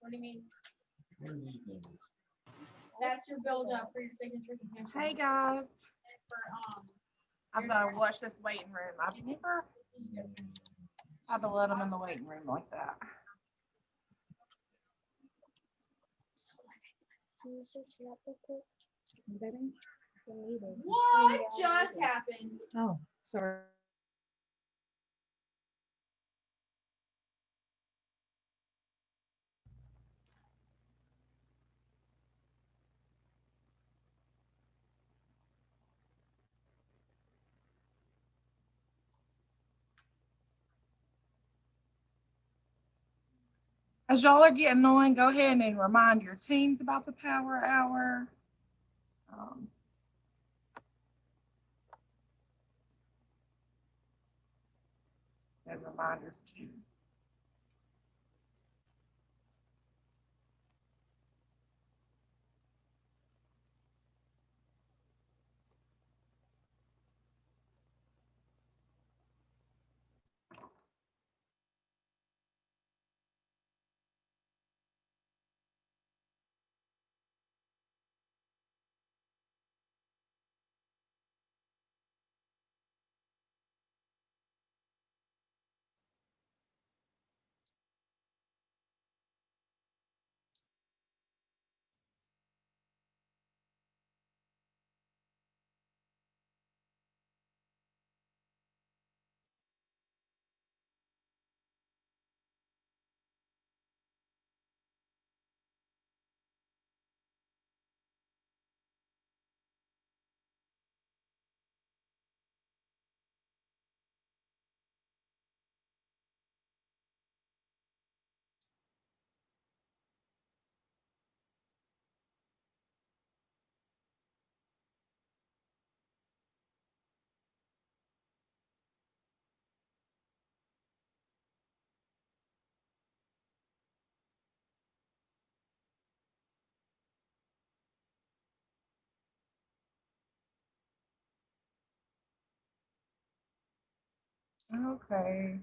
What do you mean? What are these things? That's your build up for your signatures and handshakes. Hey guys. For I've got to watch this waiting room. I've never had to let them in the waiting room like that. Can you search it up real quick? What just happened? Oh, sorry. As y'all are getting on, go ahead and remind your teams about the power hour. And reminders too. Okay.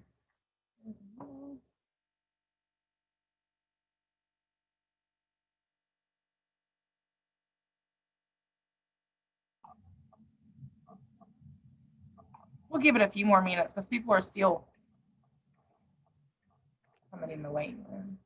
We'll give it a few more minutes because people are still coming in the waiting room.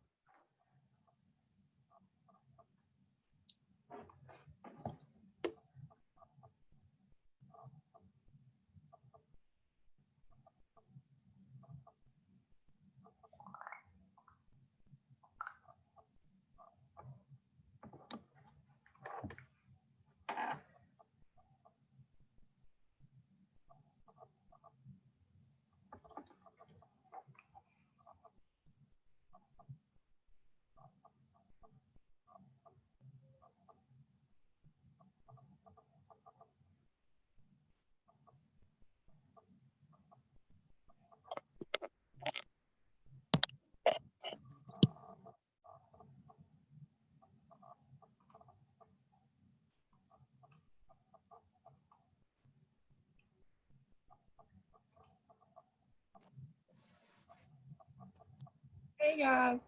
Hey guys.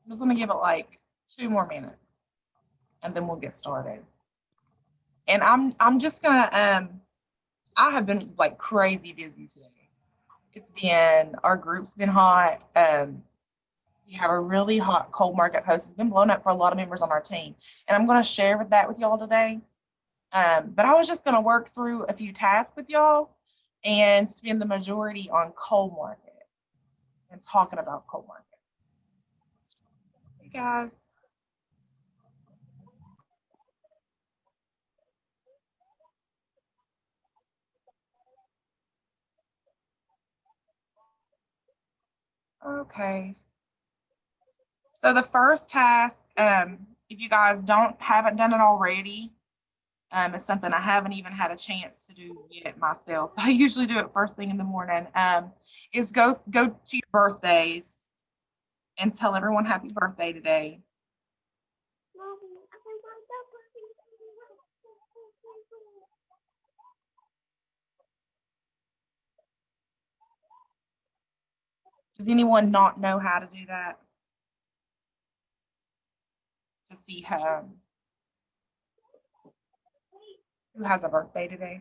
I'm just gonna give it like 2 more minutes and then we'll get started. And I'm just gonna I have been like crazy busy today. Our group's been hot. We have a really hot cold market post. It's been blown up for a lot of members on our team. And I'm gonna share that with y'all today. But I was just gonna work through a few tasks with y'all and spend the majority on cold market and talking about cold market. Hey guys. Okay. So the first task, if you guys haven't done it already, it's something I haven't even had a chance to do yet myself. I usually do it first thing in the morning. Is go to your birthdays and tell everyone happy birthday today. Does anyone not know how to do that? to see who has a birthday today.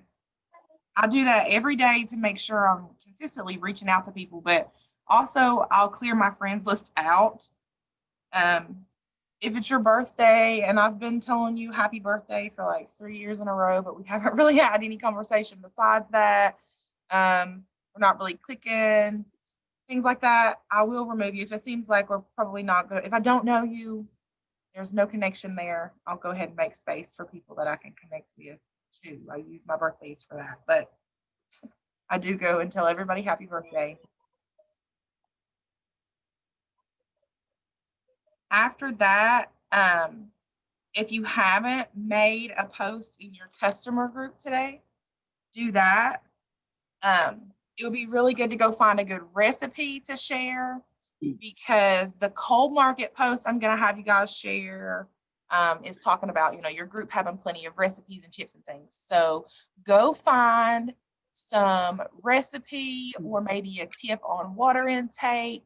I do that every day to make sure I'm consistently reaching out to people, but also I'll clear my friends list out. If it's your birthday and I've been telling you happy birthday for like 3 years in a row, but we haven't really had any conversation besides that, we're not really clicking, things like that, I will remove you. If it seems like we're probably not good, if I don't know you, there's no connection there, I'll go ahead and make space for people that I can connect with too. I use my birthdays for that, but I do go and tell everybody happy birthday. After that, if you haven't made a post in your customer group today, do that. It would be really good to go find a good recipe to share, because the cold market post I'm going to have you guys share is talking about, your group having plenty of recipes and tips and things. So go find some recipe or maybe a tip on water intake,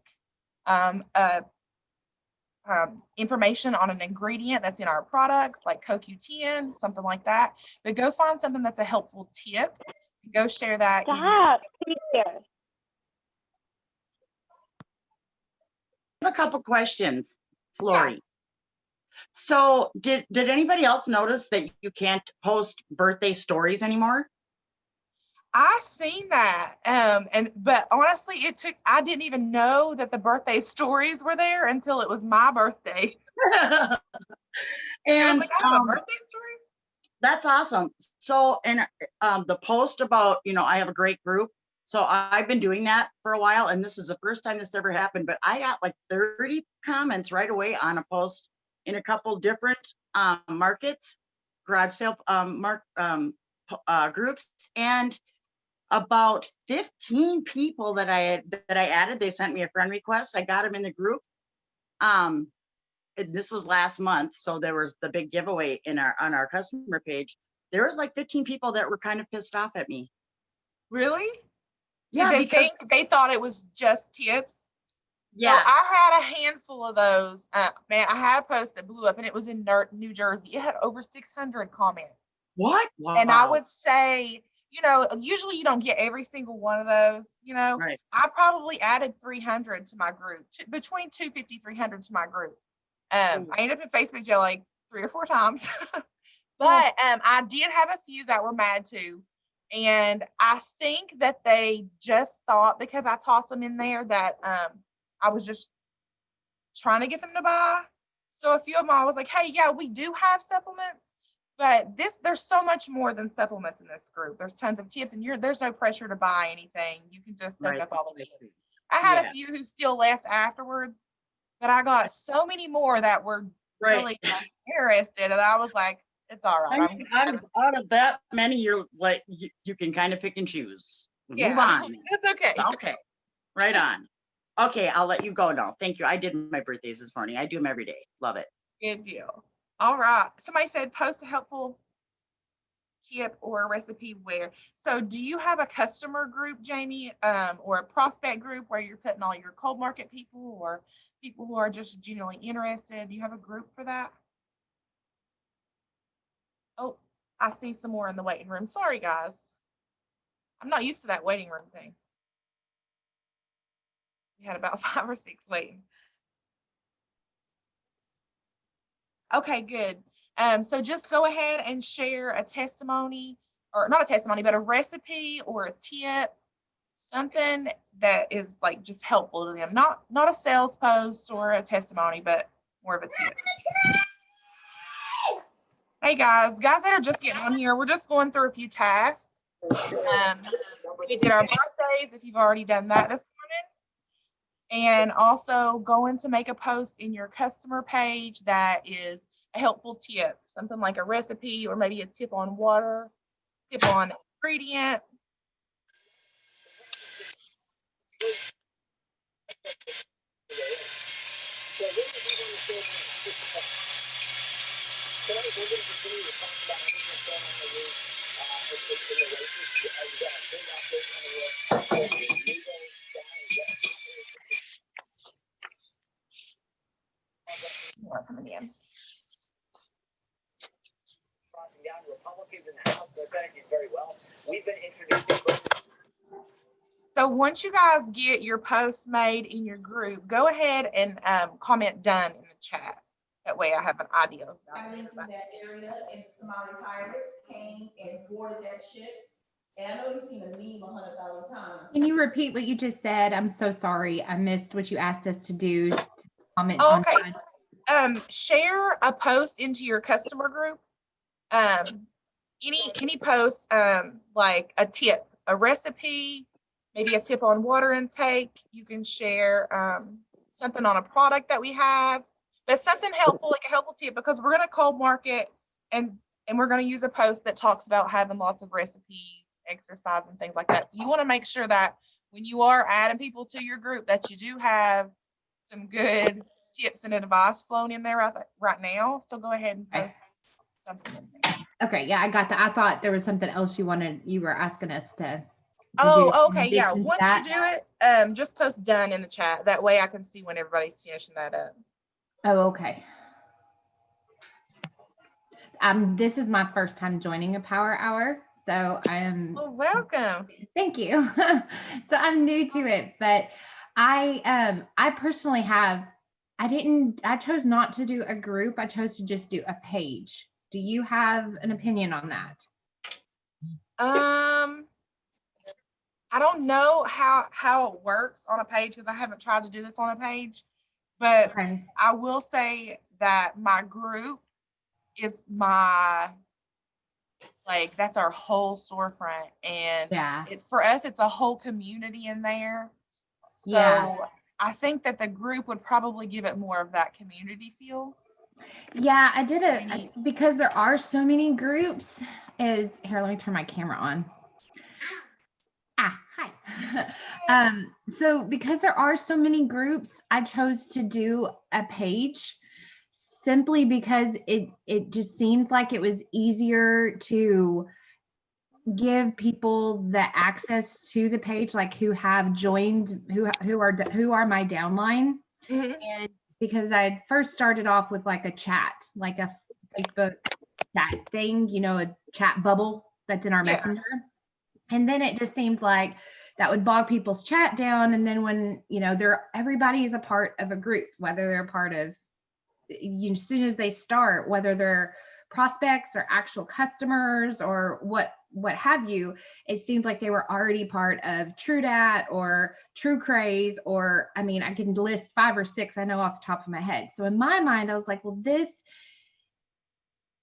information on an ingredient that's in our products like CoQ10, something like that. But go find something that's a helpful tip. Go share that. Stop. Here. I have a couple questions, Lori. So did anybody else notice that you can't post birthday stories anymore? I seen that. But honestly, I didn't even know that the birthday stories were there until it was my birthday. And I was like, I have a birthday story? That's awesome. So, and the post about, I have a great group. So I've been doing that for a while, and this is the first time this ever happened, but I got like 30 comments right away on a post in a couple different markets, garage sale groups, and about 15 people that I added. They sent me a friend request. I got them in the group. This was last month, so there was the big giveaway on our customer page. There was like 15 people that were kind of pissed off at me. Really? Yeah, Did they because think they thought it was just tips? yes. So I had a handful of those. Man, I had a post that blew up, and it was in New Jersey. It had over 600 comments. What? Wow. And I would say, usually you don't get every single one of those, Right. I probably added 300 to my group, between 250, 300 to my group. I ended up in Facebook jail like 3 or 4 times, but I did have a few that were mad too. And I think that they just thought because I tossed them in there that I was just trying to get them to buy. So a few of them, I was like, hey, yeah, we do have supplements, but there's so much more than supplements in this group. There's tons of tips, and there's no pressure to buy anything. You can just soak up all the tips. I had a few who still left afterwards, but I got so many more that were really interested, and I was like, it's all right. I mean, out of that many, you're like, you can kind of pick and choose. Yeah, move on. It's okay. It's okay. Right on. Okay, I'll let you go now. Thank you. I did my birthdays this morning. I do them every day. Love it. Good deal. All right. Somebody said post a helpful tip or a recipe where. So do you have a customer group, Jamie, or a prospect group where you're putting all your cold market people or people who are just genuinely interested? Do you have a group for that? Oh, I see some more in the waiting room. Sorry, guys. I'm not used to that waiting room thing. We had about 5 or 6 waiting. Okay, good. So just go ahead and share a testimony, or not a testimony, but a recipe or a tip, something that is like just helpful to them. Not a sales post or a testimony, but more of a tip. Hey guys that are just getting on here, we're just going through a few tasks. We did our birthdays, if you've already done that this morning. And also going to make a post in your customer page that is a helpful tip, something like a recipe or maybe a tip on water, tip on ingredient. More coming in. So once you guys get your posts made in your group, go ahead and comment done in the chat. That way I have an idea of Traveling through that area and Somali pirates came and boarded that ship. And I know you've seen a meme 100,000 times. Can you repeat what you just said? I'm so sorry. I missed what you asked us to do. To comment Oh, on okay. that. Share a post into your customer group. Any post, like a tip, a recipe, maybe a tip on water intake. You can share something on a product that we have. But something helpful, like a helpful tip, because we're going to cold market and we're going to use a post that talks about having lots of recipes, exercise, and things like that. So you want to make sure that when you are adding people to your group, that you do have some good tips and advice flowing in there right now. So go ahead and post something in there. Okay, yeah, I got that. I thought there was something else you were asking us to do. Oh, in okay, yeah. addition to Once you that. do it, just post done in the chat. That way I can see when everybody's finishing that up. Oh, okay. This is my first time joining a power hour, so I am. Well, welcome. Thank you. So I'm new to it, but I personally I chose not to do a group. I chose to just do a page. Do you have an opinion on that? I don't know how it works on a page because I haven't tried to do this on a page, but Okay. I will say that my group is that's our whole storefront, and Yeah. it's for us, it's a whole community in there. So Yeah. I think that the group would probably give it more of that community feel. Yeah, I did because there are so many groups. Here, let me turn my camera on. Hi. So because there are so many groups, I chose to do a page simply because it just seemed like it was easier to give people the access to the page, like who have joined, who are my downline. Mhm. And because I first started off with like a chat, like a Facebook chat thing, a chat bubble that's in our Yeah. messenger. And then it just seemed like that would bog people's chat down. And then when, everybody is a part of a group, whether they're part of, as soon as they start, whether they're prospects or actual customers or what have you, it seemed like they were already part of TrueDat or True Craze, or I can list 5 or 6 I know off the top of my head. So in my mind, I was like, well, this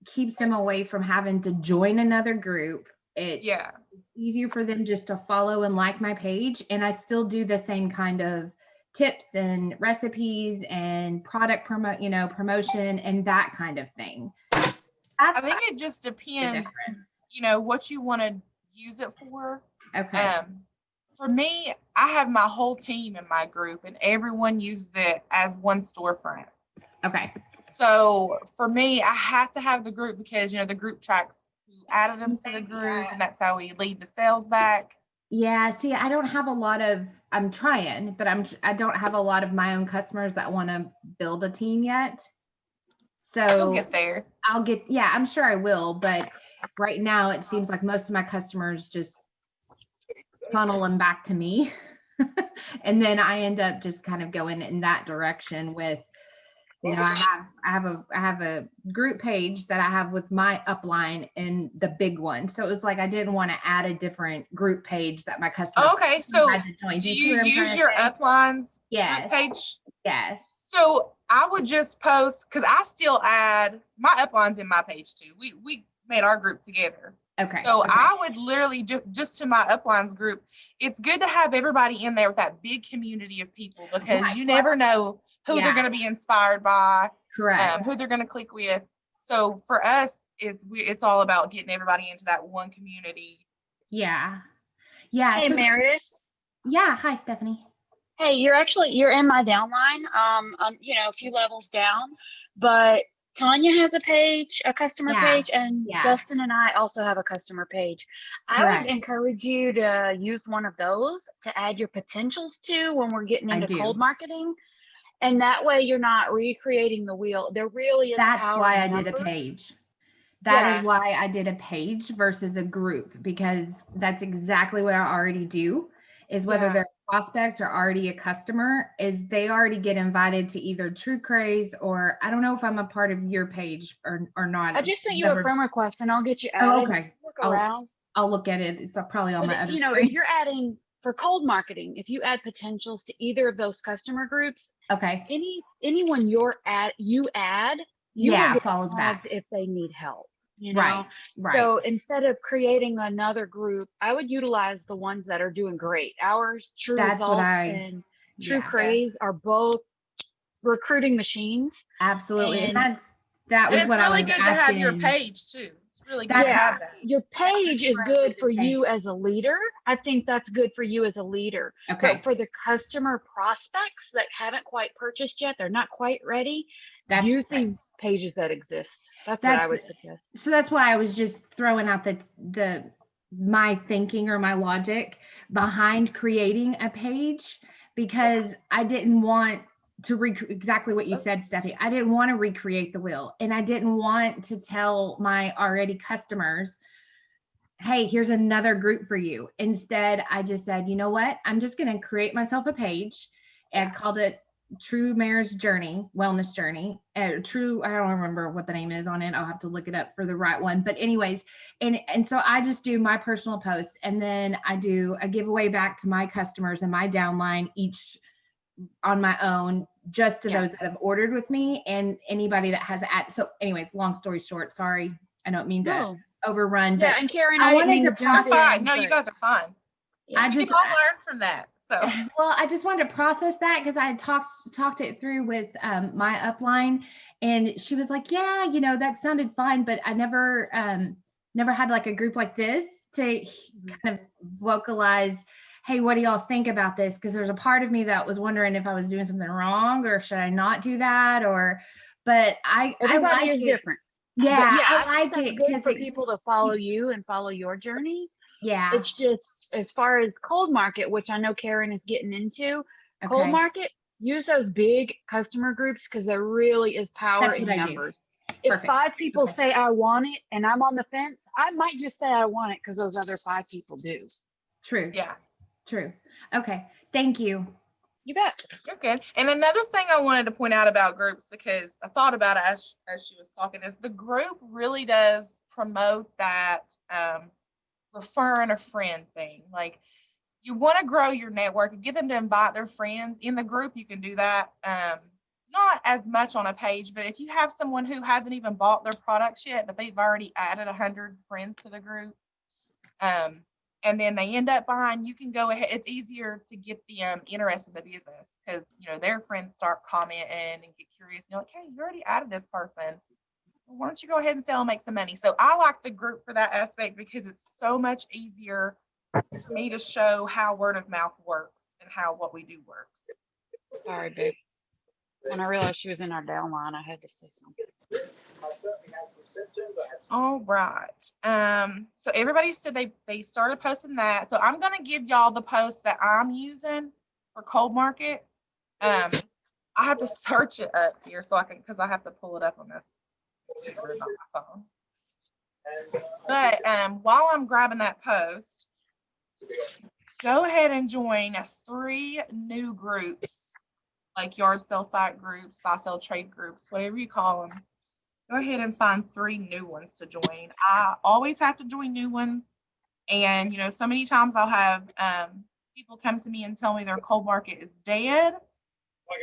keeps them away from having to join another group. It's easier for them just to follow and like my page, and I still do the same kind of tips and recipes and product promotion and that kind of thing. I think it just depends, what you want to use it for. Okay. For me, I have my whole team in my group, and everyone uses it as one storefront. Okay. So for me, I have to have the group because, the group tracks who added them to the group, and that's how we lead the sales back. Yeah, see, I don't have a lot of, I'm trying, but I don't have a lot of my own customers that want to build a team yet. So you'll get there. I'm sure I will, but right now it seems like most of my customers just funnel them back to me. And then I end up just kind of going in that direction with, I have a group page that I have with my upline and the big one. So it was like I didn't want to add a different group page that my customers okay, so had to join. do you use your uplines group page? Yes. So I would just post, because I still add my uplines in my page too. We made our group together. Okay. So I would literally just to my uplines group, it's good to have everybody in there with that big community of people, because you never know who they're going to be inspired by, correct, who they're going to click with. So for us, it's all about getting everybody into that one community. Yeah. Hey, Meredith. Yeah. Hi, Stephanie. Hey, you're in my downline, a few levels down, but Tanya has a customer page, and Justin and I also have a customer page. Correct. I would encourage you to use one of those to add your potentials to when we're getting into cold marketing. And that way you're not recreating the wheel. There really is That's power why in I did a numbers. page. That is Yeah. why I did a page versus a group, because that's exactly what I already do. Is whether Yeah. they're a prospect or already a customer, is they already get invited to either True Craze, or I don't know if I'm a part of your page or not. I just sent you a Never- friend request and I'll get you Oh, added. okay. Look I'll- around. I'll look at it. It's probably on my But other you know, screen. if you're adding for cold marketing, if you add potentials to either of those customer groups, Okay. anyone you add, you Yeah, will get follows back. tagged if they need help. You know? Right. Right. So instead of creating another group, I would utilize the ones that are doing great. Ours, True That's what Results I- and True yeah. Craze are both recruiting machines. Absolutely. And And- that was And it's what I really was good to have your asking. page too. It's really good That's- to have that. Your page is where I good did for the you page. as a leader. I think that's good for you as a leader. Okay. But for the customer prospects that haven't quite purchased yet, they're not quite ready, That's- use these pages that exist. That's what I That's- would suggest. So that's why I was just throwing out my thinking or my logic behind creating a page, because I didn't want to exactly what you said, Steffi. I didn't want to recreate the wheel, and I didn't want to tell my already customers, hey, here's another group for you. Instead, I just said, you know what? I'm just going to create myself a page, and called it True Mayor's Journey, Wellness Journey. True, I don't remember what the name is on it. I'll have to look it up for the right one. But anyways, and so I just do my personal posts, and then I do a giveaway back to my customers and my downline each on my own, just to Yeah. those that have ordered with me and anybody that has so anyways, long story short, sorry, I don't mean to No. overrun, Yeah, but and Karen, I I didn't wanted mean to to jump You're fine. in, No, you but- guys are fine. Yeah. I We just can all learn from that. So well, I just wanted to process that, because I had talked it through with my upline, and she was like, yeah, you know, that sounded fine, but I never had like a group like this to kind of vocalize, hey, what do y'all think about this? Because there's a part of me that was wondering if I was doing something wrong, or should I not do that, but Everybody like is it. different. Yeah, But yeah, I I like think it that's good 'cause for it- people to follow you and follow your journey. yeah. It's just as far as cold market, which I know Karen is getting into, cold Okay. market, use those big customer groups because there really is power That's in what I do. numbers. If Perfect. 5 people Okay. say I want it and I'm on the fence, I might just say I want it because those other 5 people do. True. yeah, True. Okay. Thank you. You bet. you're good. And another thing I wanted to point out about groups, because I thought about it as she was talking, is the group really does promote that referring a friend thing. Like, you want to grow your network and get them to invite their friends in the group. You can do that. Not as much on a page, but if you have someone who hasn't even bought their products yet, but they've already added 100 friends to the group, and then they end up buying, you can go ahead. It's easier to get the interest in the business, because their friends start commenting and get curious. You're like, hey, you already added this person. Well, why don't you go ahead and sell and make some money? So I like the group for that aspect, because it's so much easier for me to show how word of mouth works and how what we do works. Sorry, babe. When I realized she was in our downline, I had to say something. All right. So everybody said they started posting that. So I'm gonna give y'all the post that I'm using for cold market. I have to search it up here so I can, because I have to pull it up on this computer, not my phone. But while I'm grabbing that post, go ahead and join 3 new groups, like yard sale site groups, buy sell trade groups, whatever you call them. Go ahead and find 3 new ones to join. I always have to join new ones. And, so many times I'll have people come to me and tell me their cold market is dead.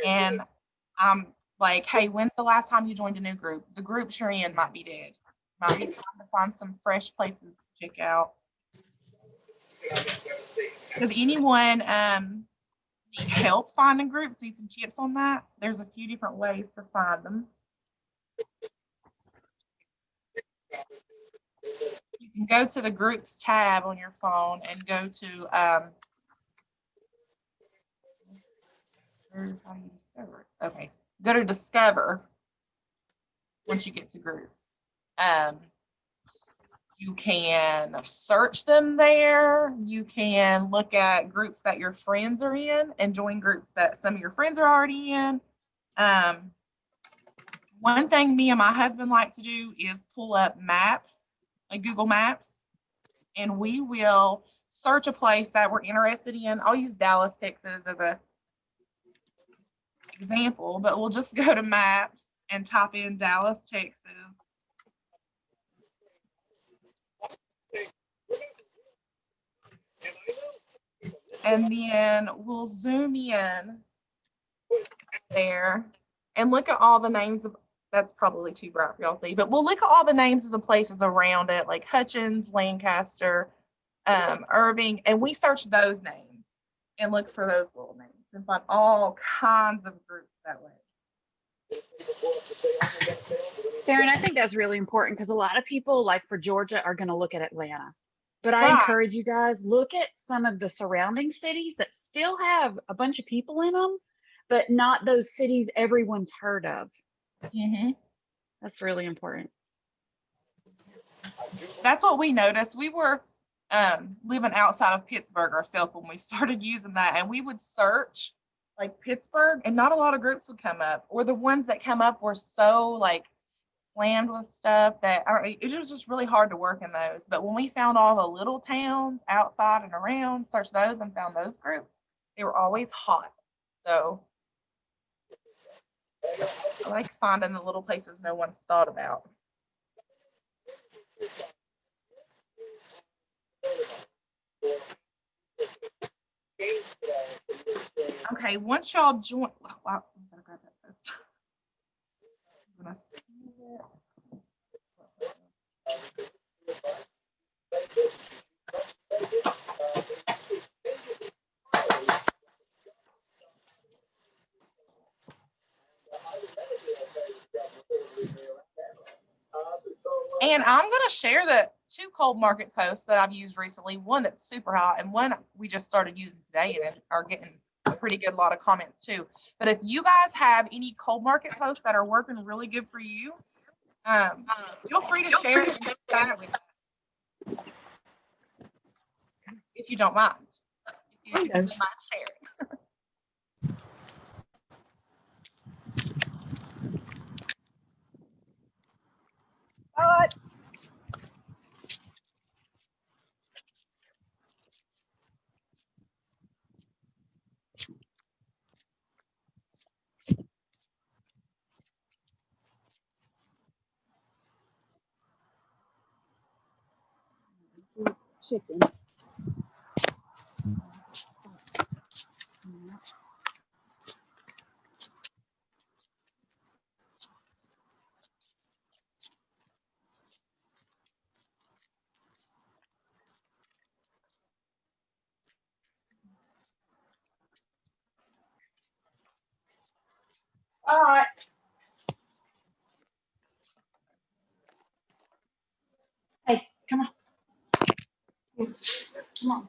And I'm like, hey, when's the last time you joined a new group? The groups you're in might be dead. Might be trying to find some fresh places to check out. Does anyone need help finding groups? Need some tips on that? There's a few different ways to find them. You can go to the groups tab on your phone and go to how do you discover it? Okay, go to discover once you get to groups. You can search them there. You can look at groups that your friends are in and join groups that some of your friends are already in. One thing me and my husband like to do is pull up maps, like Google Maps, and we will search a place that we're interested in. I'll use Dallas, Texas as a example, but we'll just go to maps and type in Dallas, Texas. And then we'll zoom in there and look at all the names of, that's probably too bright for y'all to see, but we'll look at all the names of the places around it, like Hutchins, Lancaster, Irving, and we search those names and look for those little names and find all kinds of groups that way. Darren, I think that's really important because a lot of people, like for Georgia, are going to look at Atlanta. But I Right. encourage you guys, look at some of the surrounding cities that still have a bunch of people in them, but not those cities everyone's heard of. Mm-hmm. That's really important. That's what we noticed. We were living outside of Pittsburgh ourselves when we started using that, and we would search like Pittsburgh, and not a lot of groups would come up, or the ones that come up were so like slammed with stuff that it was just really hard to work in those. But when we found all the little towns outside and around, searched those and found those groups, they were always hot. So I like finding the little places no one's thought about. Okay, once y'all join, wow, I gotta grab that post. I'm gonna see it. And I'm going to share the 2 cold market posts that I've used recently, one that's super hot and one we just started using today and are getting a pretty good lot of comments too. But if you guys have any cold market posts that are working really good for you, feel free to share it and chat it with us. If you don't mind. If you don't mind sharing. Chicken. All right. Hey, come on. Come on.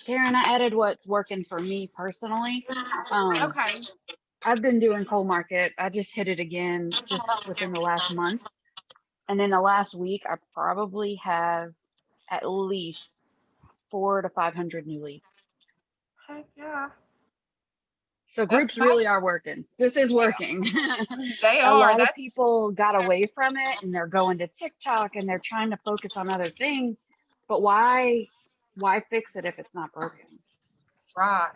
Darren, I added what's working for me personally. Okay. I've been doing cold market. I just hit it again just within the last month. And in the last week, I probably have at least 400 to 500 new leads. Heck yeah. So groups really are working. This is working. They A are. lot of people got away from it and they're going to TikTok and they're trying to focus on other things. But why fix it if it's not broken? Right.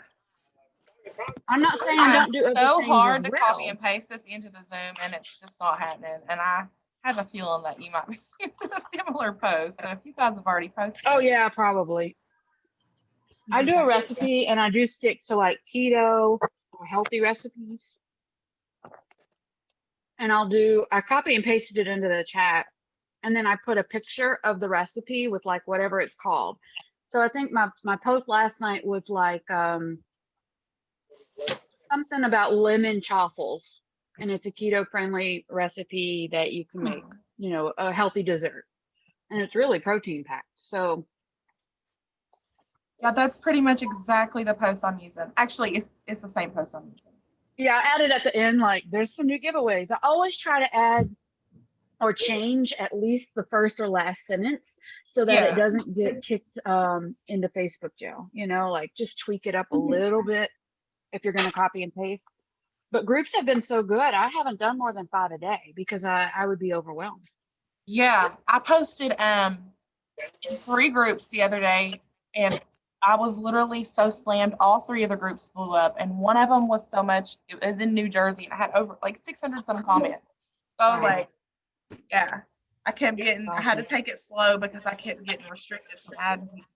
I'm not saying don't do other so things hard as to copy well. and paste this into the Zoom, and it's just not happening. And I have a feeling that you might be using a similar post. So if you guys have already posted. Oh yeah, probably. I do a recipe and I do stick to like keto or healthy recipes. And I copy and pasted it into the chat. And then I put a picture of the recipe with like whatever it's called. So I think my post last night was like something about lemon chaffles. And it's a keto friendly recipe that you can make, you know, a healthy dessert. And it's really protein packed. So yeah, that's pretty much exactly the post I'm using. Actually, it's the same post I'm using. yeah, I added at the end, like there's some new giveaways. I always try to add or change at least the first or last sentence so that it doesn't get kicked into Facebook jail, you know, like just tweak it up a little bit if you're going to copy and paste. But groups have been so good. I haven't done more than 5 a day because I would be overwhelmed. Yeah, I posted in 3 groups the other day, and I was literally so slammed. All 3 of the groups blew up, and one of them was so much. It was in New Jersey, and I had over like 600 some comments. So I was Wow. like, yeah, I kept getting. I had to Awesome. take it slow because I kept getting restricted from adding people.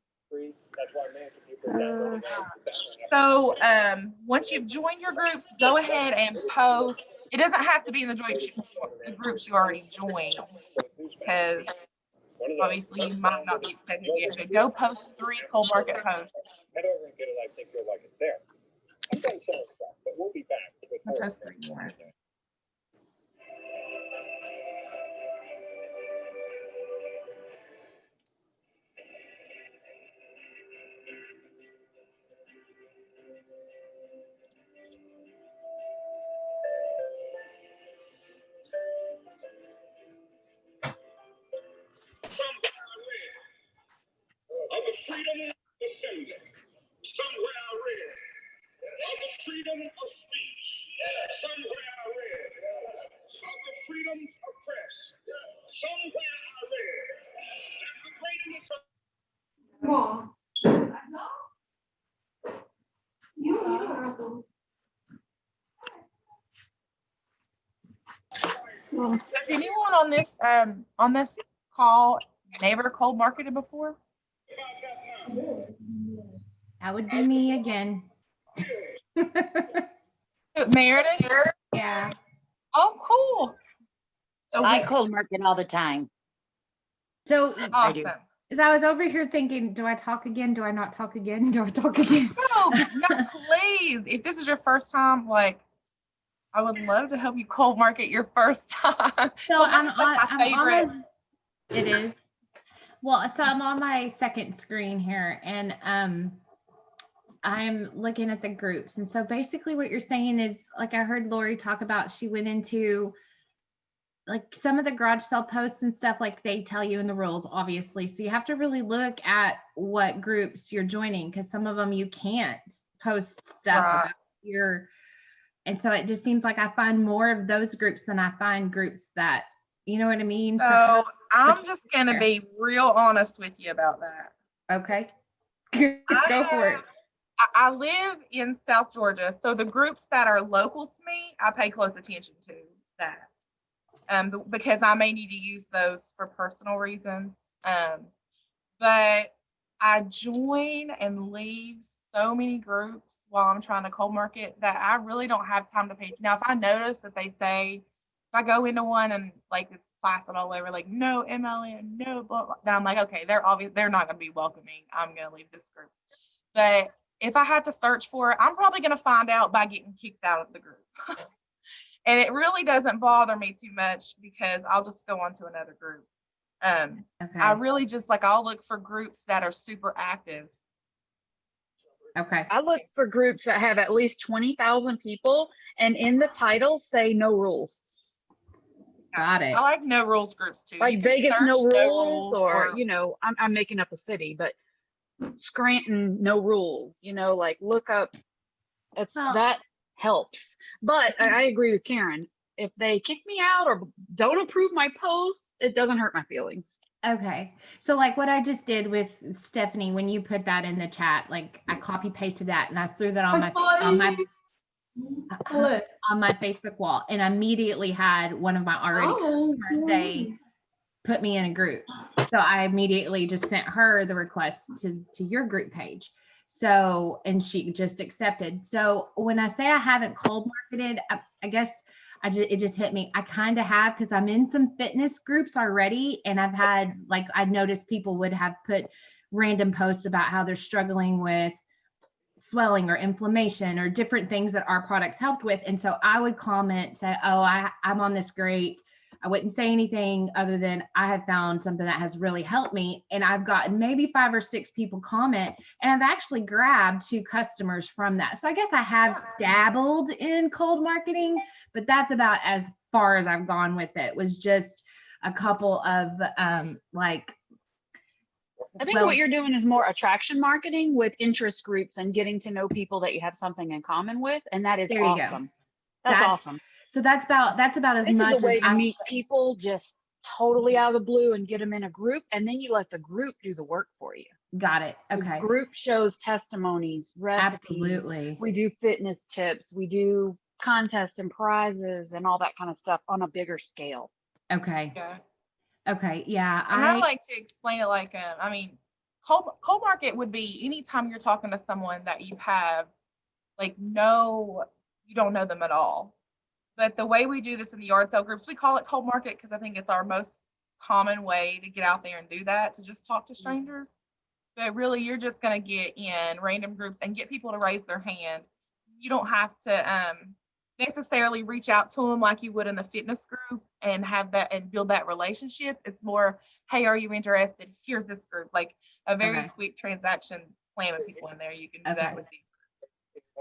So once you've joined your groups, go ahead and post. It doesn't have to be in the groups you already joined, because obviously you might not be accepted yet, but go post 3 cold market posts. I post 3 more. Of the freedom of assembly. Somewhere I read of the freedom of speech. Somewhere I read of the freedom of press. Somewhere I read that the greatness of Come on. You are. Has anyone on this call never cold marketed before? That would be me again. Meredith? Yeah. Oh, cool. So I cold market all the time. So I do. awesome. as I was over here thinking, do I talk again? Do I not talk again? Do I talk again? No, please. If this is your first time, like, I would love to help you cold market your first time. So Cold I'm market's like my on, favorite. it is. Well, so I'm on my second screen here, and I'm looking at the groups. And so basically what you're saying is, like I heard Lori talk about, she went into like some of the garage sale posts and stuff, like they tell you in the rules, obviously. So you have to really look at what groups you're joining, because some of them you can't post stuff Right. about your, and so it just seems like I find more of those groups than I find groups that, you know what I mean? So I'm just going to be real honest with you about that. Okay. Go for it. I live in South Georgia, so the groups that are local to me, I pay close attention to that. Because I may need to use those for personal reasons. But I join and leave so many groups while I'm trying to cold market that I really don't have time to pay. Now, if I notice that they say, if I go into one and like it's plastered all over, like no MLM, no blah, blah, then I'm like, okay, they're not going to be welcoming. I'm going to leave this group. But if I have to search for it, I'm probably going to find out by getting kicked out of the group. And it really doesn't bother me too much because I'll just go on to another group. Okay. I really just I'll look for groups that are super active. Okay. I look for groups that have at least 20,000 people and in the title say no rules. Got it. I like no rules groups too. Like You can Vegas, search no rules, or, or you know, I'm making up a city, but Scranton, no rules, you know, like look up, that helps. But I agree with Karen. If they kick me out or don't approve my post, it doesn't hurt my feelings. Okay. So like what I just did with Stephanie, when you put that in the chat, like I copy pasted that and I threw that on my Facebook wall, and immediately had one of my already customers say, put me in a group. So I immediately just sent her the request to your group page. So, and she just accepted. So when I say I haven't cold marketed, I guess it just hit me. I kind of have, because I'm in some fitness groups already, and I've noticed people would have put random posts about how they're struggling with swelling or inflammation or different things that our products helped with. And so I would comment, say, oh, I'm on this great. I wouldn't say anything other than I have found something that has really helped me. And I've gotten maybe 5 or 6 people comment, and I've actually grabbed 2 customers from that. So I guess I have dabbled in cold marketing, but that's about as far as I've gone with it. Was just a couple of I think what you're doing is more attraction marketing with interest groups and getting to know people that you have something in common with. And that is awesome. That's That's- awesome. So that's about as This much is a way as to I meet people just totally out of the blue and get them in a group, and then you let the group do the work for you. got it. The Okay. group shows testimonies, recipes. Absolutely. We do fitness tips. We do contests and prizes and all that kind of stuff on a bigger scale. Okay. Yeah. Okay. Yeah. And I like to explain it like, I mean, cold market would be anytime you're talking to someone that you have, like, you don't know them at all. But the way we do this in the yard sale groups, we call it cold market because I think it's our most common way to get out there and do that, to just talk to strangers. But really, you're just going to get in random groups and get people to raise their hand. You don't have to necessarily reach out to them like you would in the fitness group and have that and build that relationship. It's more, hey, are you interested? Here's this group, like a very Okay. quick transaction, slamming people in there. You can do Okay. that with these.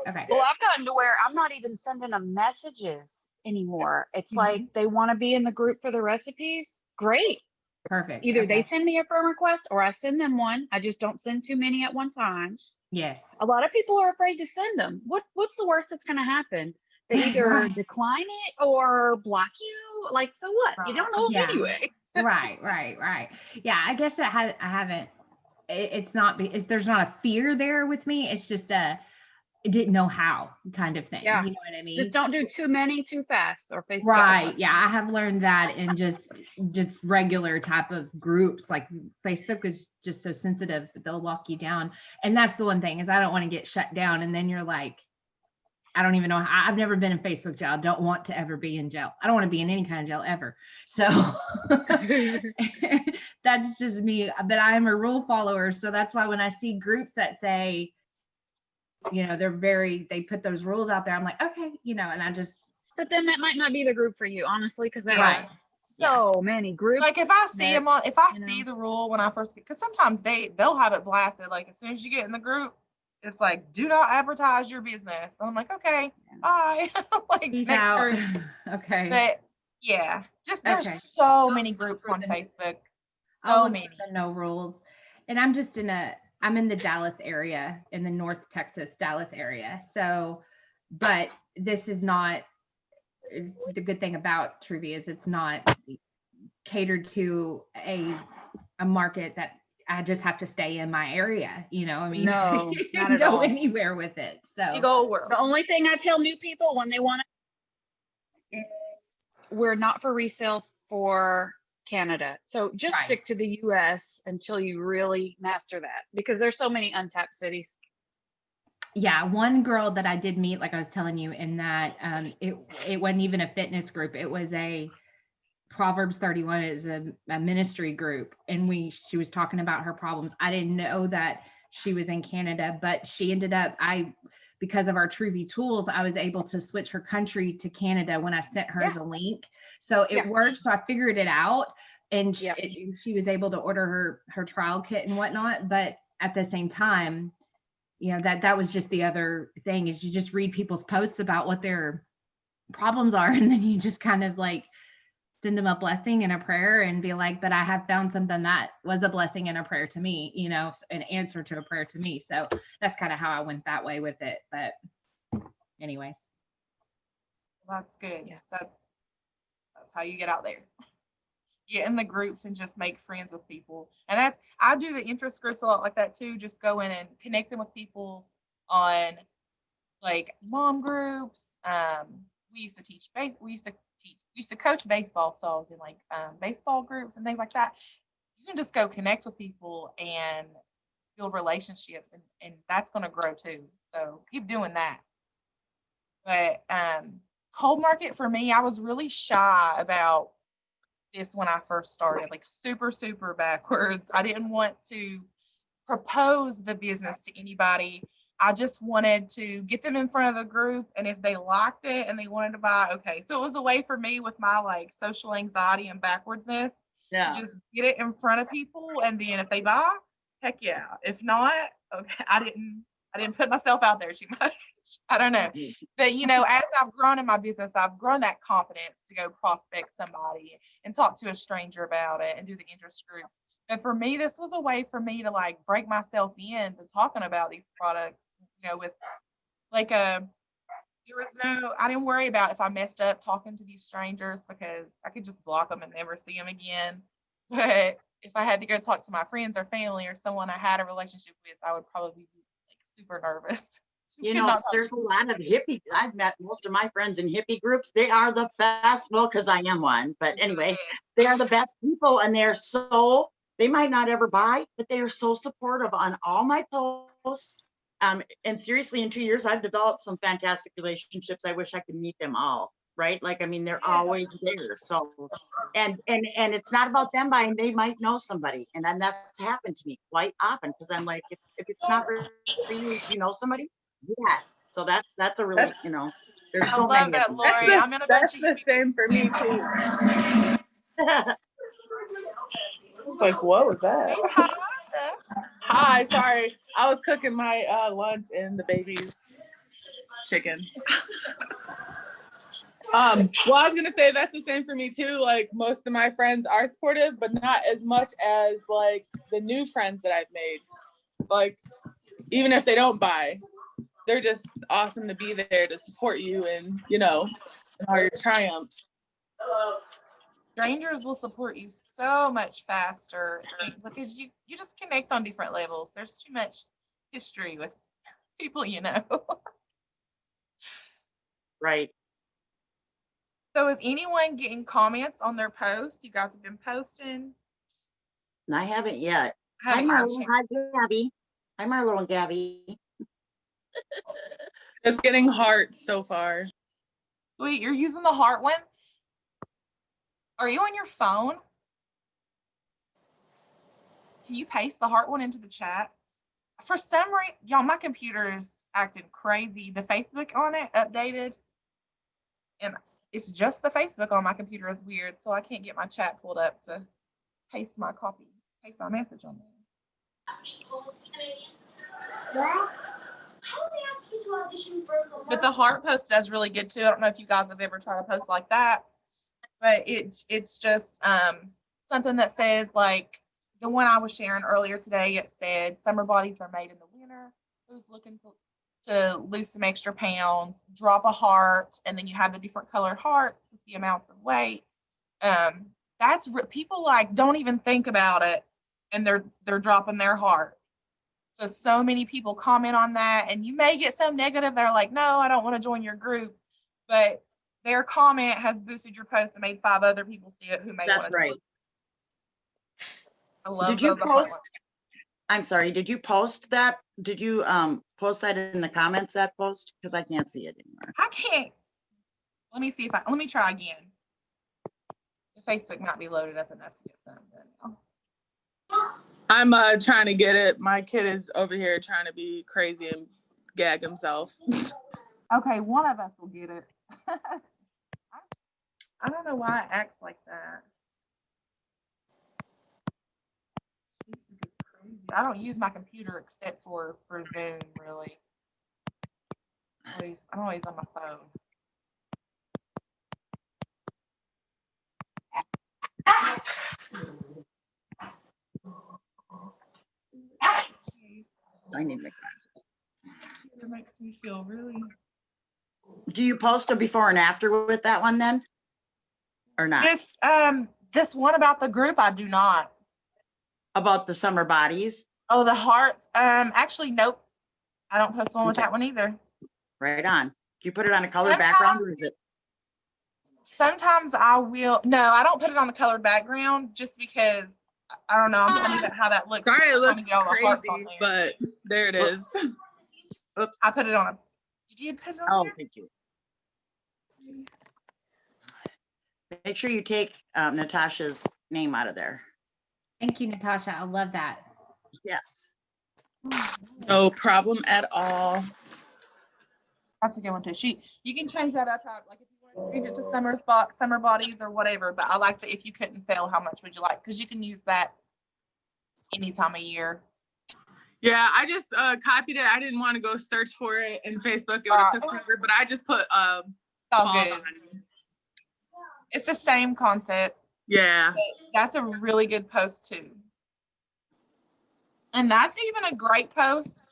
Okay. Well, I've gotten to where I'm not even sending them messages anymore. It's like they want to be in the group for the recipes. Great. Perfect. Either they Okay. send me a friend request or I send them one. I just don't send too many at one time. Yes. A lot of people are afraid to send them. What's the worst that's going to happen? They either Right. decline it or block you. Like, so what? You don't know them Yeah. anyway. Right. Yeah. I guess I haven't. It's not. There's not a fear there with me. It's just I didn't know how kind of thing. Yeah. You know what I mean? Just don't do too many too fast or face the Right. consequences. Yeah. I have learned that in just regular type of groups. Like Facebook is just so sensitive that they'll lock you down. And that's the one thing is I don't want to get shut down. And then you're like, I don't even know. I've never been in Facebook jail. I don't want to ever be in jail. I don't want to be in any kind of jail ever. So that's just me. But I'm a rule follower. So that's why when I see groups that say, you know, they put those rules out there, I'm like, okay, you know, and I just. But then that might not be the group for you, honestly, because there Right. are so many groups. Like if I see them on, if I you know. see the rule when I first get, because sometimes they'll have it blasted. Like as soon as you get in the group, it's like, do not advertise your business. And I'm like, okay, bye. Like Peace next out. group. Okay. But yeah, just there's Okay. so many groups on Facebook. I'll So look many. for the no rules. And I'm in the Dallas area, in the North Texas, Dallas area. So, but this is not, the good thing about Truvy is it's not catered to a market that I just have to stay in my area. You know, I mean, No, you not can at go all. anywhere with it. Big So, old world. The only thing I tell new people when they want to is we're not for resale for Canada. So just Right. stick to the US until you really master that because there's so many untapped cities. yeah, one girl that I did meet, like I was telling you, in that it wasn't even a fitness group. It was a Proverbs 31 is a ministry group, and she was talking about her problems. I didn't know that she was in Canada, but she ended up, because of our Truvy tools, I was able to switch her country to Canada when I sent her the link. So it worked. So I figured it out, and she was able to order her trial kit and whatnot. But at the same time, you know, that was just the other thing is you just read people's posts about what their problems are, and then you just kind of like send them a blessing and a prayer and be like, but I have found something that was a blessing and a prayer to me, you know, an answer to a prayer to me. So that's kind of how I went that way with it. But anyways. That's good. Yeah. That's how you get out there. Get in the groups and just make friends with people. And I do the interest groups a lot like that too. Just go in and connecting with people on like mom groups. We used to coach baseball, so I was in like baseball groups and things like that. You can just go connect with people and build relationships, and that's going to grow too. So keep doing that. But cold market for me, I was really shy about this when I first started, like super, super backwards. I didn't want to propose the business to anybody. I just wanted to get them in front of the group, and if they liked it and they wanted to buy, okay. So it was a way for me with my like social anxiety and backwardsness to just get it in front of people, and then if they buy, heck yeah. If not, okay, I didn't put myself out there too much. I don't know. But you know, as I've grown in my business, I've grown that confidence to go prospect somebody and talk to a stranger about it and do the interest groups. And for me, this was a way for me to like break myself into talking about these products, you know, with like there was no, I didn't worry about if I messed up talking to these strangers because I could just block them and never see them again. But if I had to go talk to my friends or family or someone I had a relationship with, I would probably be like super nervous. You Could know, not talk there's to a lot of hippie. I've met most of my friends in hippie groups. They are the best. Well, because I am one. But anyway, yes. they are the best people, and they're so. They might not ever buy, but they are so supportive on all my posts. And seriously, in 2 years, I've developed some fantastic relationships. I wish I could meet them all. Right? Like, I mean, they're Yeah. always there. So, and it's not about them buying. They might know somebody, and then that's happened to me quite often because I'm like, if it's not for you, you know somebody. Yeah. So that's a really, you know, there's I so love many that, of Lori. I'm in a bunch That's of the hippie same groups for me too. them. Like, what was that? Hey, Tasha. Hi, sorry. I was cooking my lunch and the baby's chicken. Well, I was gonna say that's the same for me too. Like most of my friends are supportive, but not as much as like the new friends that I've made. Like even if they don't buy, they're just awesome to be there to support you and you know all your triumphs. Strangers will support you so much faster because you just connect on different levels. There's too much history with people, you know. Right. So is anyone getting comments on their posts? You guys have been posting. And I haven't yet. I Hi, haven't had a Marlo. chance. Hi, Gabby. Hi, Marlo and Gabby. Just getting hearts so far. Sweet, you're using the heart one? Are you on your phone? Can you paste the heart one into the chat? For some reason, y'all, my computer is acting crazy. The Facebook on it updated, and it's just the Facebook on my computer is weird, so I can't get my chat pulled up to paste my message on there. But the heart post does really good too. I don't know if you guys have ever tried a post like that, but it's just something that says like the one I was sharing earlier today. It said summer bodies are made in the winter. Who's looking to lose some extra pounds? Drop a heart, and then you have the different colored hearts with the amounts of weight. That's people like don't even think about it, and they're dropping their heart. So many people comment on that, and you may get some negative. They're like, no, I don't want to join your group, but their comment has boosted your post and made 5 other people see it who may want That's to right. join. I love Did you the heart post? one. I'm sorry. Did you post that? Did you post that in the comments, that post? Because I can't see it anymore. I can't. Let me try again. The Facebook might be loaded up enough to get some. I'm trying to get it. My kid is over here trying to be crazy and gag himself. Okay, one of us will get it. I don't know why it acts like that. I don't use my computer except for Zoom, really. I'm always on my phone. I need my glasses. It makes me feel really. Do you post a before and after with that one then? Or not? This one about the group, I do not. About the summer bodies? Oh, the hearts. Actually, nope. I don't post one with that one either. Right on. Do you put it on a colored background or is it? Sometimes I will. No, I don't put it on a colored background just because I don't know. I'm funny about how that looks. Sorry, it looks get all the hearts on crazy, there. but there it is. Oops. I put it on a. Did you put it on Oh, there? thank you. Make sure you take Natasha's name out of there. Thank you, Natasha. I love that. Yes. No problem at all. That's a good one too. You can change that up like if you want to change it to summer bodies or whatever. But I like that if you couldn't fail, how much would you like? Because you can use that any time of year. Yeah, I just copied it. I didn't want to go search for it in Facebook. It would have took forever, but I just put all good. It's the same concept. Yeah. That's a really good post too. And that's even a great post.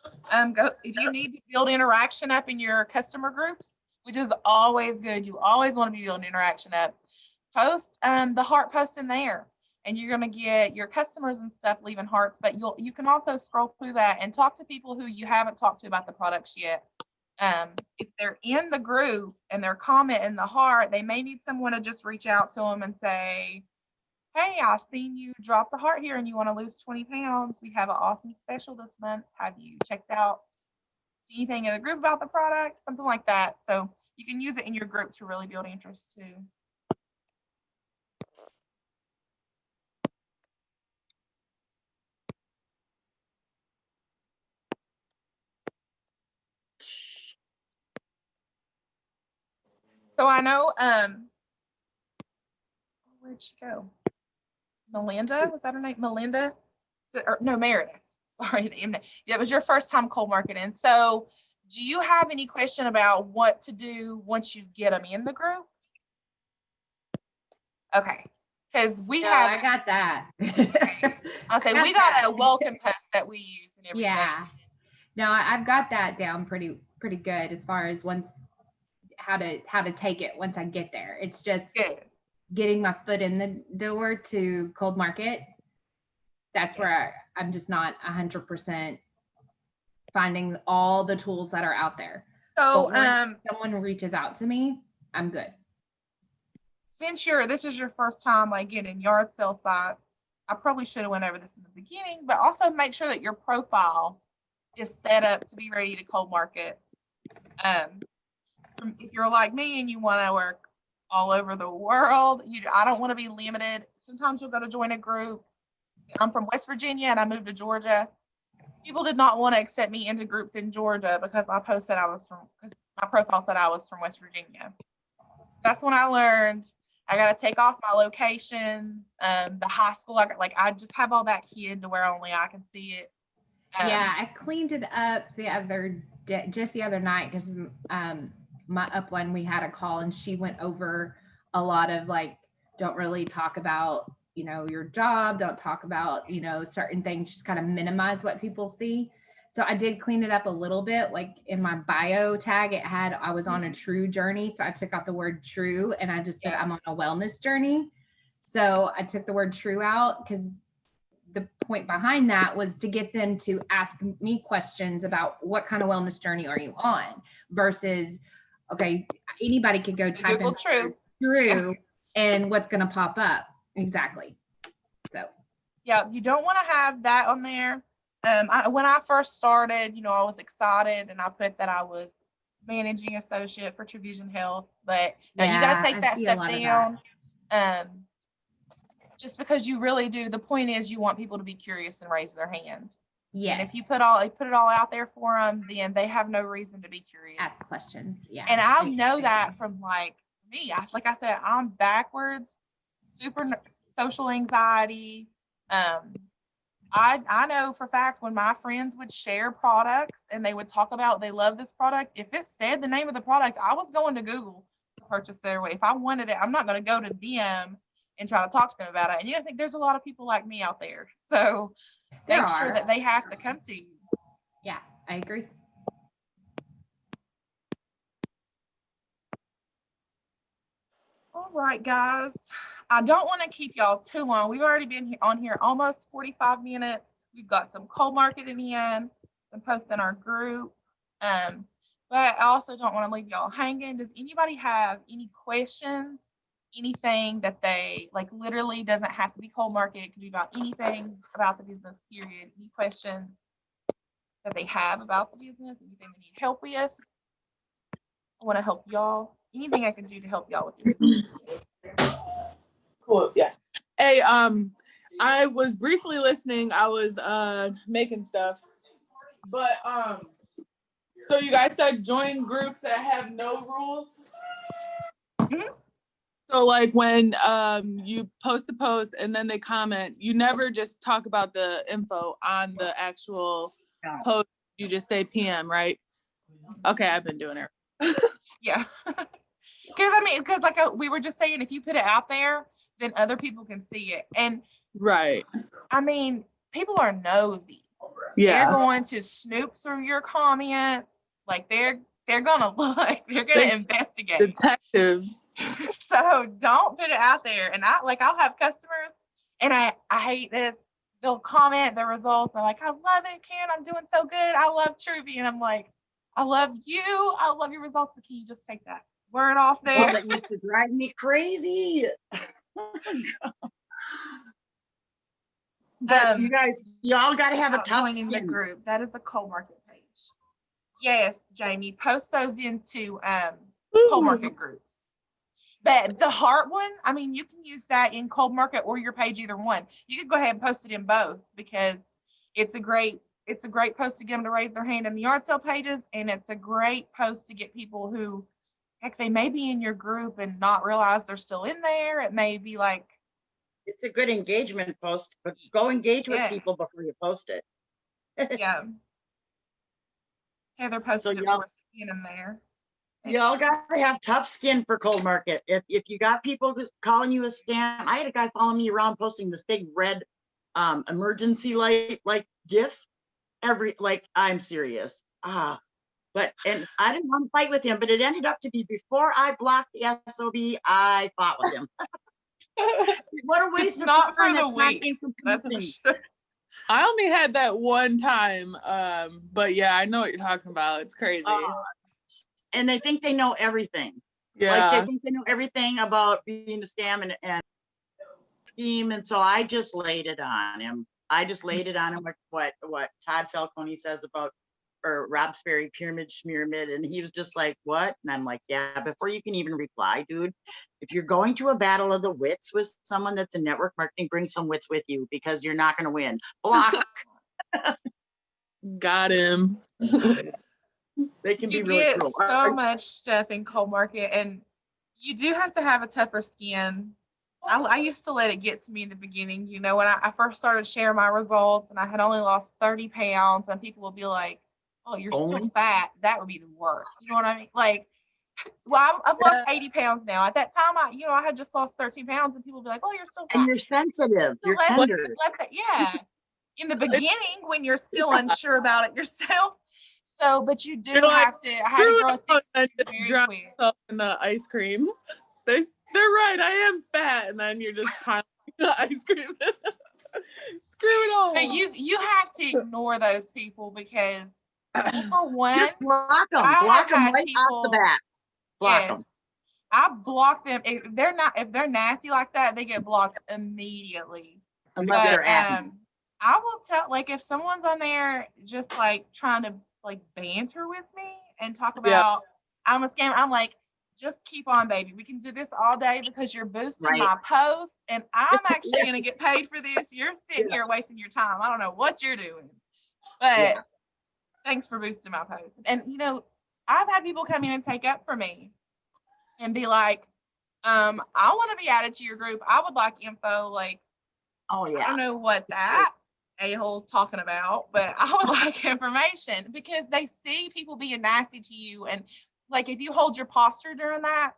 Go if you need to build interaction up in your customer groups. which is always good. You always want to be building interaction up. Post the heart post in there, and you're going to get your customers and stuff leaving hearts, but you can also scroll through that and talk to people who you haven't talked to about the products yet. If they're in the group and they're commenting the heart, they may need someone to just reach out to them and say, hey, I seen you drop the heart here and you want to lose 20 pounds. We have an awesome special this month. Have you checked out anything in the group about the product? Something like that. So you can use it in your group to really build interest too. So I know, where'd she go? Melinda, was that her name? Melinda? Or, no, Meredith. Sorry, it was your first time cold marketing. So do you have any question about what to do once you get them in the group? Okay, because we have. I got that. I'll say we got a welcome post that we use and everything. Yeah. No, I've got that down pretty good as far as how to take it once I get there. It's just good. Getting my foot in the door to cold market. That's where I'm just not 100% finding all the tools that are out there. So someone reaches out to me, I'm good. Since this is your first time like getting yard sale sites, I probably should have went over this in the beginning, but also make sure that your profile is set up to be ready to cold market. If you're like me and you want to work all over the world, I don't want to be limited. Sometimes you'll go to join a group. I'm from West Virginia and I moved to Georgia. People did not want to accept me into groups in Georgia because my post said because my profile said I was from West Virginia. That's when I learned I got to take off my locations, the high school. I just have all that hid to where only I can see it. Yeah, I cleaned it up just the other night because my upline, we had a call and she went over a lot of don't really talk about your job, don't talk about certain things, just kind of minimize what people see. So I did clean it up a little bit. Like in my bio tag, it had I was on a true journey, so I took out the word true and I just put I'm on a wellness journey. So I took the word true out because the point behind that was to get them to ask me questions about what kind of wellness journey are you on versus, okay, anybody could go type in true and what's going to pop up. Exactly. So. Yeah, you don't want to have that on there. When I first started, I was excited and I put that I was managing associate for True Vision Health, but now you got to take that stuff down. Just because you really do. The point is you want people to be curious and raise their hand. Yeah. And if you put it all out there for them, then they have no reason to be curious. Ask questions. Yeah. And I know that from me. Like I said, I'm backwards, super social anxiety. I know for a fact when my friends would share products and they would talk about they love this product, if it said the name of the product, I was going to Google to purchase it. If I wanted it, I'm not going to go to them and try to talk to them about it. And I think there's a lot of people like me out there. So make sure that they have to come to you. Yeah, I agree. All right, guys. I don't want to keep y'all too long. We've already been on here almost 45 minutes. We've got some cold marketing in, some posts in our group. But I also don't want to leave y'all hanging. Does anybody have any questions? Anything that they literally doesn't have to be cold market. It could be about anything about the business, period. Any questions that they have about the business, anything they need help with? I want to help y'all. Anything I can do to help y'all with your business. Cool. Yeah. Hey, I was briefly listening. I was making stuff. But so you guys said join groups that have no rules. Mm-hmm. So when you post a post and then they comment, you never just talk about the info on the actual post. You just say PM, right? Okay, I've been doing it. Yeah. Because we were just saying, if you put it out there, then other people can see it. And right. People are nosy. Yeah. They're going to snoop through your comments. they're gonna look, they're gonna investigate. Detective. So don't put it out there. And I'll have customers, and I hate this. They'll comment the results. They're like, I love it, Karen. I'm doing so good. I love Truvy. And I'm like, I love you. I love your results. But can you just take that word off Oh, there? that used to drive me crazy. But you guys, y'all got to have a About tough joining the skin. group. That is the coal market page. Yes, Jamie, post those into coal market groups. But the heart one, I mean, you can use that in cold market or your page, either one. You could go ahead and post it in both, because it's a great post to get them to raise their hand in the yard sale pages, and it's a great post to get people who, heck, they may be in your group and not realize they're still in there. It may be like, It's a good engagement post, but go engage with Yeah. people before you post it. yeah. Heather posted it y'all- for us again in there. Y'all got to have tough skin for cold market. If you got people just calling you a scam, I had a guy following me around posting this big red emergency light like GIF I'm serious. And I didn't want to fight with him, but it ended up to be before I blocked the SOB, I fought with him. What a waste of not for time. the It's not weak. income That's for producing. sure. I only had that one time, but yeah, I know what you're talking about. It's crazy. And they think they know everything. Yeah. Like they think they know everything about being a scam and scheme. And so I just laid it on him. What Todd Falcone says about, or Rob Sperry, pyramid schmyramid. And he was just like, what? And I'm like, yeah, before you can even reply, dude, if you're going to a battle of the wits with someone that's in network marketing, bring some wits with you, because you're not going to win. Block. Got him. They can be You really get cruel. so much stuff in cold market, and you do have to have a tougher skin. I used to let it get to me in the beginning. You know, when I first started sharing my results and I had only lost 30 pounds, and people would be like, oh, you're still Only? fat. That would be the worst. You know what I mean? Like, well, I've lost 80 pounds now. At that time, I had just lost 13 pounds, and people would be like, oh, you're still fat. And you're sensitive. So You're let tender. that, yeah. In the beginning, when you're still unsure about it yourself. So, but you do You're like, have to, I had to grow a thick and skin just very drown quick. yourself in the ice cream. They're right. I am fat, and then you're just piling the ice cream. Screw it all. But you have to ignore those people, because for one, Just block them. I Block have them had right off the people- bat. Block them. yes, I block them. If they're nasty like that, they get blocked immediately. Unless they're admin. I will tell, like, if someone's on there just like trying to like banter with me and talk about I'm a scam, I'm like, just keep on, baby. We can do this all day, because you're boosting Right. my posts, and I'm actually gonna get Yes. paid for this. You're sitting here wasting your time. I don't know what you're doing, but thanks for boosting my post. And you know, I've had people come in and take up for me and be like, I want to be added to your group. I would like info. Like, Oh I yeah. don't know what that a-hole's talking about, but I would like information, because they see people being nasty to you. And like, if you hold your posture during that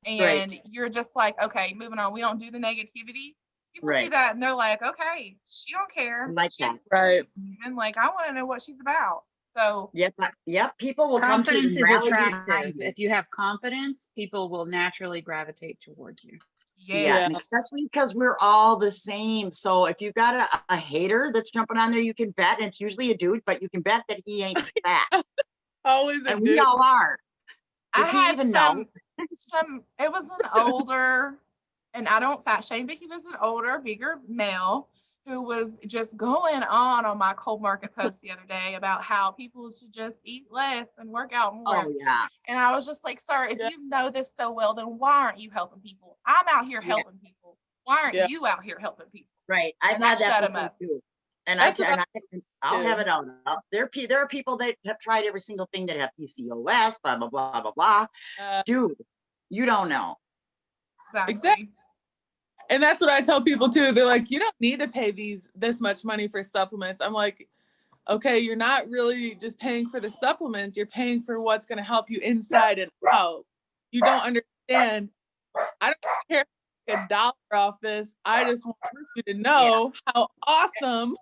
and Right. you're just like, okay, moving on, we don't do the negativity. People do Right. that, and they're like, okay, she don't care. Like She's that. Right. even like, I want to know what she's about. So Yep. People will come to you Confidence and is rally attractive. behind you. If you have confidence, people will naturally gravitate towards you. Yeah, yes. and especially because we're all the same. So if you got a hater that's jumping on there, you can bet, and it's usually a dude, but you can bet that he ain't fat. Always a And dude. we all are. I Does he had even know? it was an older, and I don't fat shame, but he was an older, bigger male who was just going on my cold market post the other day about how people should just eat less and work out more. Oh yeah. And I was just like, sir, if you know this so well, then why aren't you helping people? I'm out here helping people. Why aren't you out here helping people? Right. I've And had that shut that him before up. too. And That's I'll do. have it out. There are people that have tried every single thing that have PCOS, blah, blah, blah, blah, blah. Dude, you don't know. Exactly. And that's what I tell people too. They're like, you don't need to pay this much money for supplements. I'm like, okay, you're not really just paying for the supplements. You're paying for what's going to help you inside and out. You don't understand. I don't care if I get $1 off this. I just want you to know how awesome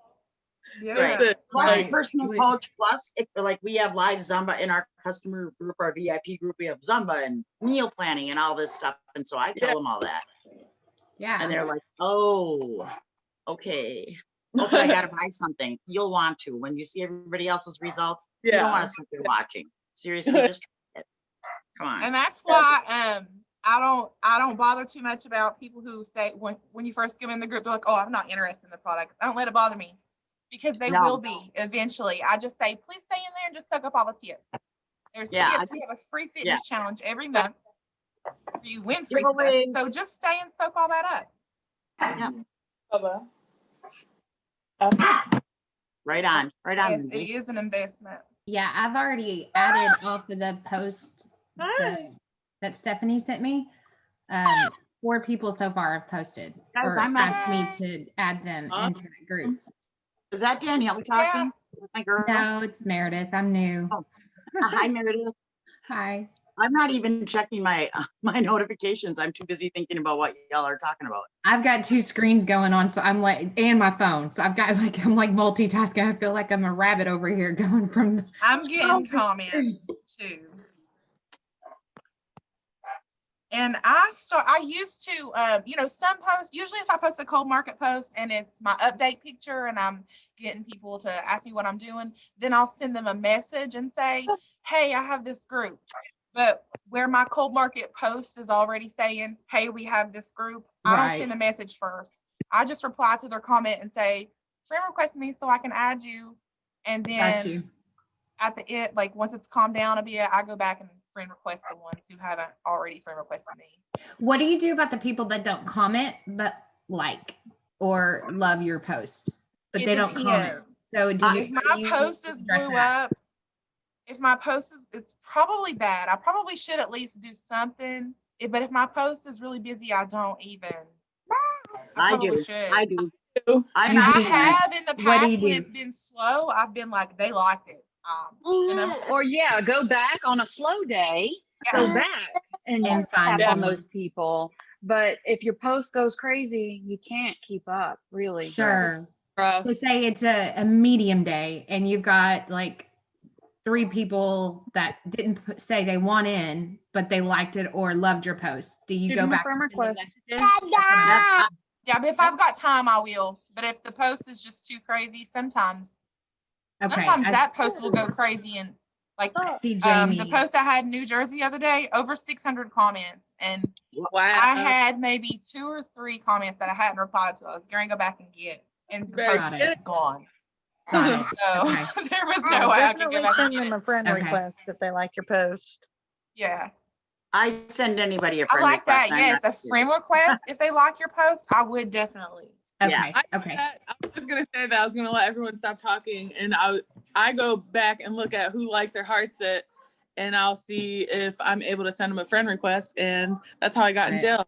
Yeah. That's it. Plus Right. a personal We- coach, plus if like we have live Zumba in our customer group, our VIP group, we have Zumba and meal planning and all this stuff. And so I tell Yeah. them all that. Yeah. And they're like, oh, okay. Oh, but I gotta buy something. You'll want to. When you see everybody else's results, you don't Yeah. want to sit there watching. Seriously, just try it. Come on. And that's why I don't bother too much about people who say when you first come in the group, they're like, oh, I'm not interested in the products. I don't let it bother me because they No. will be eventually. I just say, please stay in there and just soak up all the tips. There's Yeah, tips. We have a free fitness challenge every month. You win free Giveaway. stuff. So just stay and soak all that up. Yeah. Bubba. Right on. Right on. Yes, it Lindsay. is an investment. Yeah, I've already added off of the post that Stephanie sent me. 4 people so far have posted Guys, or I'm not- asked me to add them into that group. Is that Danielle talking? With my girl? No, it's Meredith. I'm new. Oh. Hi, Meredith. Hi. I'm not even checking my my notifications. I'm too busy thinking about what y'all are talking about. I've got 2 screens going on, so I'm like, and my phone. So I've got I'm like multitasking. I feel like I'm a rabbit over here going from. I'm getting comments too. And I used to, some posts, usually if I post a cold market post and it's my update picture and I'm getting people to ask me what I'm doing, then I'll send them a message and say, hey, I have this group. But where my cold market post is already saying, hey, we have this group, I don't Right. send a message first. I just reply to their comment and say, friend request me so I can add you. And Got then you. at the end, like once it's calmed down a bit, I go back and friend request the ones who haven't already friend requested me. What do you do about the people that don't comment but like or love your post, but It they don't comment? depends. So do you? If my how do you post is address blew that? up, if my post is, it's probably bad. I probably should at least do something. But if my post is really busy, I don't even. I probably do. should. I do. And I'm You not do I saying- have in the What do past you when do? it's been slow, I've been like, they liked it. Or yeah, go back on a slow day, go back and And find tap on them. those people. But if your post goes crazy, you can't keep up, really. Sure. Rough. So say it's a medium day and you've got like 3 people that didn't say they want in, but they liked it or loved your post. Do you Shoot go them a back friend and send them request. messages? That's- Yeah, but if I've got time, I will. But if the post is just too crazy, sometimes Okay. that post will go crazy and like I see Jamie. the post I had in New Jersey the other day, over 600 comments, and Wow. I had maybe 2 or 3 comments that I hadn't replied to. I was going to go back and get, and the Very post was good. just gone. Got it. So Okay. there was no way I could Definitely go back and send get them it. a friend Okay. request if they like your post. Yeah, I send anybody a I friend like request. that. I'm Yes, not a scared. friend request. If they like your post, I would definitely. Okay. I, Okay. I was gonna say that I was gonna let everyone stop talking, and I go back and look at who likes or hearts it, and I'll see if I'm able to send them a friend request, and that's how I got in Right. jail.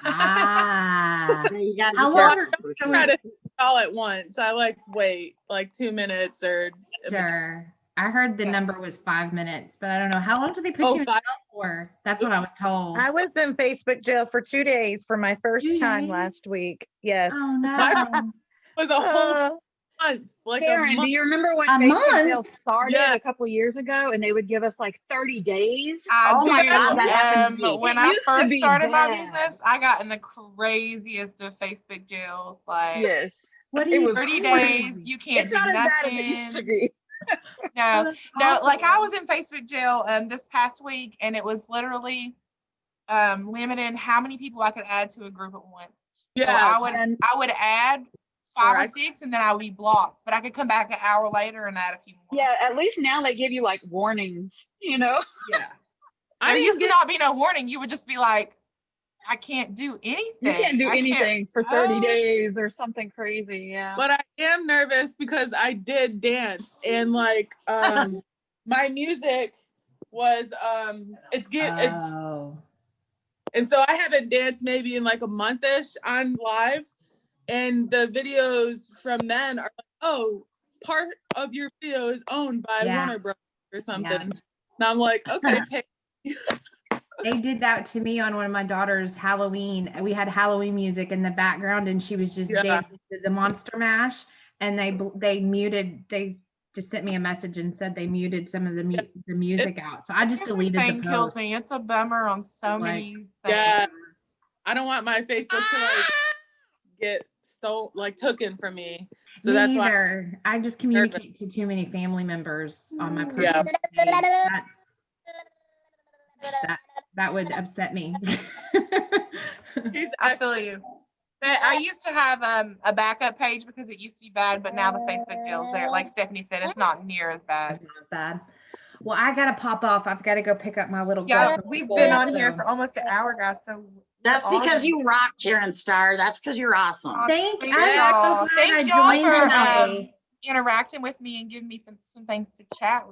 Ah. Yeah, you gotta be How careful. long? So Try it's- to all at once. I wait 2 minutes or Sure. I heard the Yeah. number was 5 minutes, but I don't know. How long do they put Oh, you in 5 jail for? That's what I was told. I was in Facebook jail for 2 days for my first 2 time days? last week. Yes. Oh no. was a whole Uh, month, like Karen, a do month. you remember when A Facebook jail month? started Yeah. a couple years ago and they would give us like 30 days? I Oh do. my God, that happened to me. When It I used to first be started my bad. business, I got in the craziest of Facebook jails. Like Yes. What do It you? was 30 crazy. days, you can't It's do not as bad as it nothing. used to be. No, that's no, like I awful. was in Facebook jail this past week, and it was literally limiting how many people I could add to a group at once. So Yeah, I would add 5 or Or I- 6, and then I would be blocked. But I could come back an hour later and add a few more. Yeah, at least now they give you like warnings, you know? Yeah. I There didn't used to get not be no warning. You would just be like, I can't do anything. You can't do I anything for 30 post. days or something crazy. Yeah. but I am nervous because I did dance and my music was it's Oh. and so I haven't danced maybe in like a month-ish on live, and the videos from then are like, oh, part of your video is owned by Yeah. Warner Bros. Or something. Yeah. And I'm like, okay, pay. They did that to me on one of my daughter's Halloween. We had Halloween music in the background and she was just Yeah. dancing to the Monster Mash. and they muted, they just sent me a message and said they muted some of the music out. So I just deleted the Everything kills post. me. It's a bummer on so Like, many things. Yeah. I don't want my Facebook to like get taken from me. So me that's why either. I just communicate to too many family members on my personal Yeah. page. That would upset me. I feel you. But I used to have a backup page because it used to be bad, but now the Facebook jail's there. Like Stephanie said, it's not near as bad. It's not as bad. Well, I gotta pop off. I've got to go pick up my little girl. Yeah, from we've school, been on here so- for almost an hour, guys. So That's because you rock, Karen Star. That's because you're awesome. Thank Thank I'm so y'all. glad Thank I y'all joined for today. interacting with me and giving me some things to chat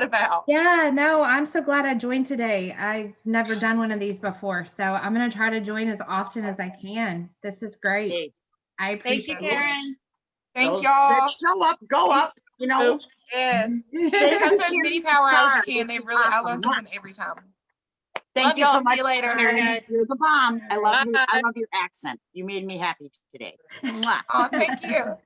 about. Yeah, no, I'm so glad I joined today. I've never done one of these before, so I'm gonna try to join as often as I can. This is great. Hey, I Thank appreciate you, it. Karen. Thank those y'all. that show up, go up. You know, Yes. Stay Come with to as Karen many power hours Star. you can. This They is really, I awesome. learn something every time. Thank Love you so y'all. much, See you later. Karen. You're the bomb. I love Bye. you. I love your accent. You made me happy today. Mwah. Oh, thank you.